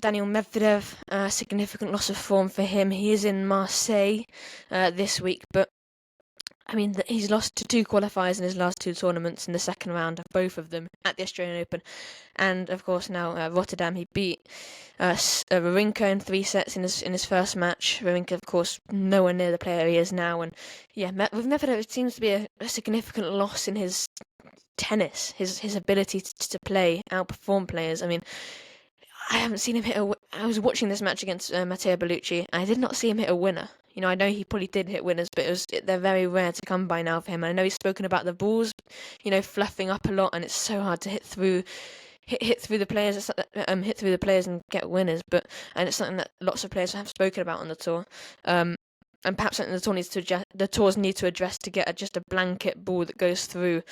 Daniil Medvedev, significant loss of form for him. He is in Marseille this week, but I mean, he's lost to 2 qualifiers in his last 2 tournaments in the second round, both of them at the Australian Open. And of course now Rotterdam, he beat Wawrinka in 3 sets in his first match. Wawrinka, of course, nowhere near the player he is now. And yeah, with Medvedev, it seems to be a significant loss in his tennis, his ability to play, outperform players. I mean, I haven't seen him hit I was watching this match against Matteo Bellucci, and I did not see him hit a winner. You know, I know he probably did hit winners, but they're very rare to come by now for him. And I know he's spoken about the balls, you know, fluffing up a lot, and it's so hard to hit through the players, hit through the players and get winners. And it's something that lots of players have spoken about on the tour. And perhaps something the tours need to address to get just a blanket ball that goes through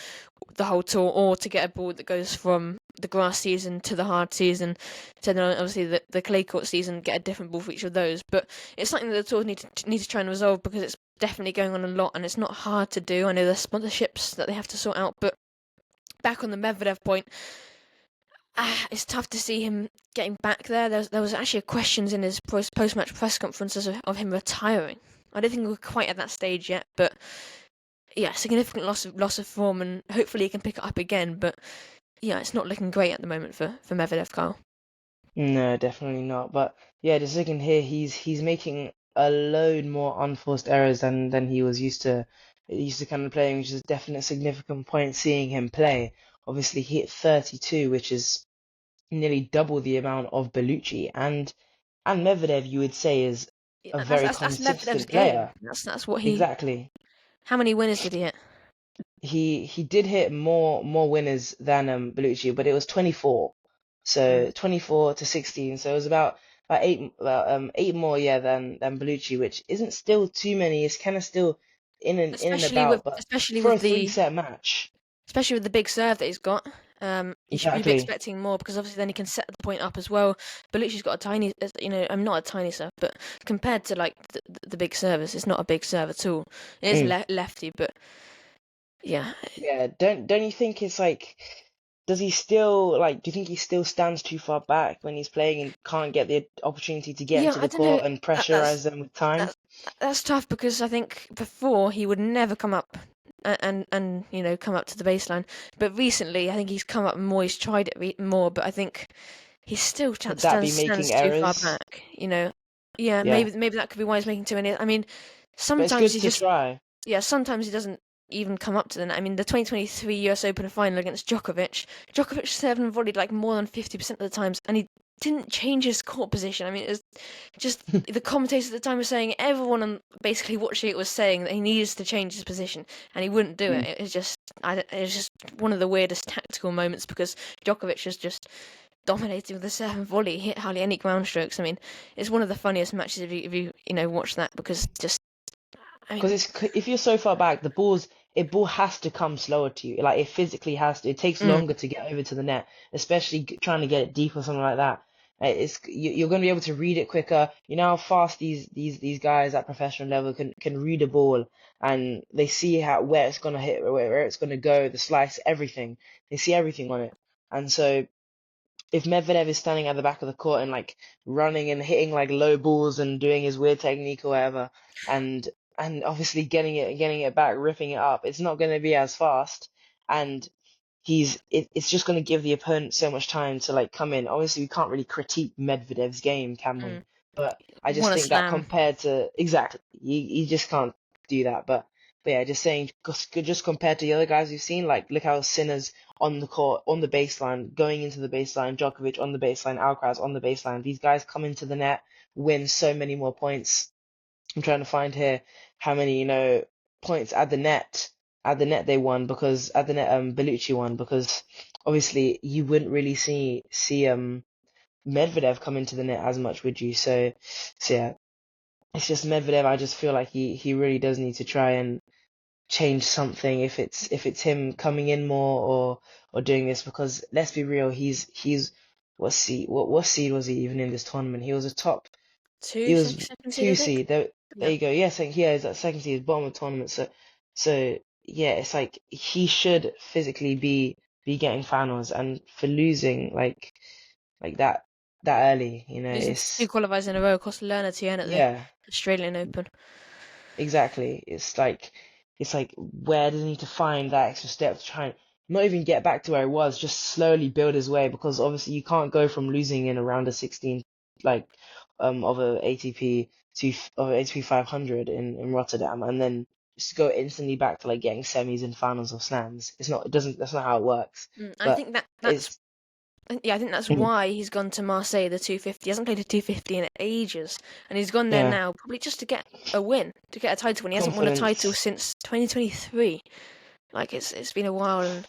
the whole tour, or to get a ball that goes from the grass season to the hard season, to then obviously the clay court season, get a different ball for each of those. But it's something that the tours need to try and resolve, because it's definitely going on a lot, and it's not hard to do. I know there's sponsorships that they have to sort out, but back on the Medvedev point, it's tough to see him getting back there. There was actually questions in his post-match press conferences of him retiring. I don't think we're quite at that stage yet, but yeah, significant loss of form, and hopefully he can pick it up again. But yeah, it's not looking great at the moment for Medvedev, Carl. No, definitely not. But yeah, just looking here, he's making a load more unforced errors than he was used to kind of playing, which is a definite significant point seeing him play. Obviously, he hit 32, which is nearly double the amount of Bellucci, and Medvedev, you would say, is Yeah, a that's very that's Medvedev's consistent game. player. That's what he. Exactly. How many winners did he hit? He did hit more winners than Bellucci, but it was 24. Mm. So 24 to 16. So it was about eight more, yeah, than Bellucci, which isn't still too many. It's kind of still in and Especially with about, but especially for with a three the set match. especially with the big serve that he's got. You'd be Exactly. expecting more, because obviously then he can set the point up as well. Bellucci's got a tiny, I'm not a tiny serve, but compared to like the big service, it's not a big serve at all. It is Mm. lefty, but yeah, Yeah, don't you think it's like, does he still like, do you think he still stands too far back when he's playing and can't get the opportunity to get yeah, into I the don't know. court and That, that's pressurize them with time? that, that's tough, because I think before he would never come up and come up to the baseline, but recently I think he's come up more. He's tried it more, but I think he still Could that be stands making too far errors? back. Yeah, Yeah, maybe that could be why he's making too many. I mean, but it's sometimes good he to just try. sometimes he doesn't even come up to the net. I mean, the 2023 US Open final against Djokovic served and volleyed like more than 50% of the times, and he didn't change his court position. I mean, it was just the commentators at the time were saying, everyone basically watching it was saying that he needs to change his position, and he wouldn't do it. Mm. It was just, it was just one of the weirdest tactical moments, because Djokovic was just dominating with the serve and volley. He hit hardly any ground strokes. I mean, it's one of the funniest matches if you watch that, because just, I Because mean, if you're so far back, ball has to come slower to you. Like it physically has to. It takes mm, longer to get over to the net, especially trying to get it deep or something like that. You're going to be able to read it quicker. You know how fast these guys at professional level can read a ball, and they see where it's going to hit, where it's going to go, the slice, everything. They see everything on it. And so if Medvedev is standing at the back of the court and like running and hitting like low balls and doing his weird technique or whatever, and obviously getting it back, ripping it up, it's not going to be as fast, and it's just going to give the opponent so much time to like come in. Obviously, we can't really critique Medvedev's game, can we? mm, But I just want a think that slam. compared to exactly, you just can't do that. But yeah, just saying, just compared to the other guys we've seen, like look how Sinner's on the court, on the baseline, going into the baseline, Djokovic on the baseline, Alcaraz on the baseline. These guys come into the net, win so many more points. I'm trying to find here how many, points at the net they won, because at the net Bellucci won, because obviously you wouldn't really see Medvedev come into the net as much, would you? So yeah, it's just Medvedev. I just feel like he really does need to try and change something, if it's him coming in more, or doing this, because let's be real, he's what seed was he even in this tournament? He was a top, he Two, was second seed, I two think. seed. There Yeah. you go. Yeah, second, yeah, he's at second seed, bottom of the tournament. So yeah, it's like he should physically be getting finals, and for losing like that, that early. You know, Losing to two qualifiers in a row cost Lerner Tien at the yeah, Australian Open. exactly. It's like where does he need to find that extra step to try and not even get back to where he was, just slowly build his way because obviously you can't go from losing in a round of 16 like of a ATP of a ATP 500 in Rotterdam and then just go instantly back to like getting semis and finals of slams. It doesn't that's not how it works. I But think that's it's yeah, I think that's mm, why he's gone to Marseille, the 250. He hasn't played a 250 in ages, and he's gone there yeah, now probably just to get a win, to get a title. And he hasn't won a title confidence. since 2023. Like it's been a while, and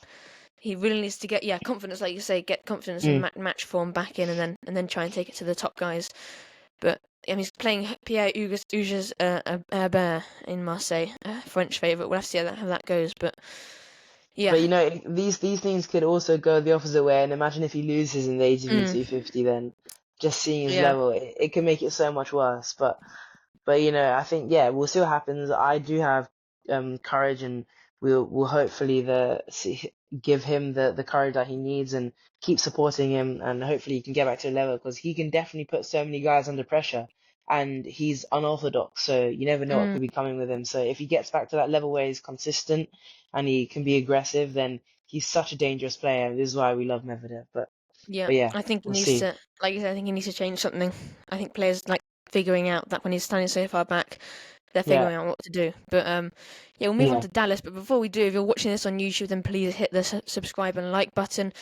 he really needs to get confidence, like you say, get confidence and Mm. match form back in, and then try and take it to the top guys. But I mean, he's playing Pierre Hugues Herbert in Marseille, French favourite. We'll have to see how that goes. But yeah, But you know, these things could also go the opposite way. And imagine if he loses in the ATP mm, 250, then just seeing his yeah, level, it can make it so much worse. But you know, I think yeah, we'll see what happens. I do have courage, and we'll hopefully give him the courage that he needs, and keep supporting him, and hopefully he can get back to the level because he can definitely put so many guys under pressure, and he's unorthodox, so you never know what mm, could be coming with him. So if he gets back to that level where he's consistent and he can be aggressive, then he's such a dangerous player. And this is why we love Medvedev. yeah. But yeah, I think he we'll needs see. to, like you said, I think he needs to change something. I think players like figuring out that when he's standing so far back, they're Yeah, figuring out what to do. But yeah, we'll move on yeah. to Dallas. But before we do, if you're watching this on YouTube, then please hit the subscribe and like button.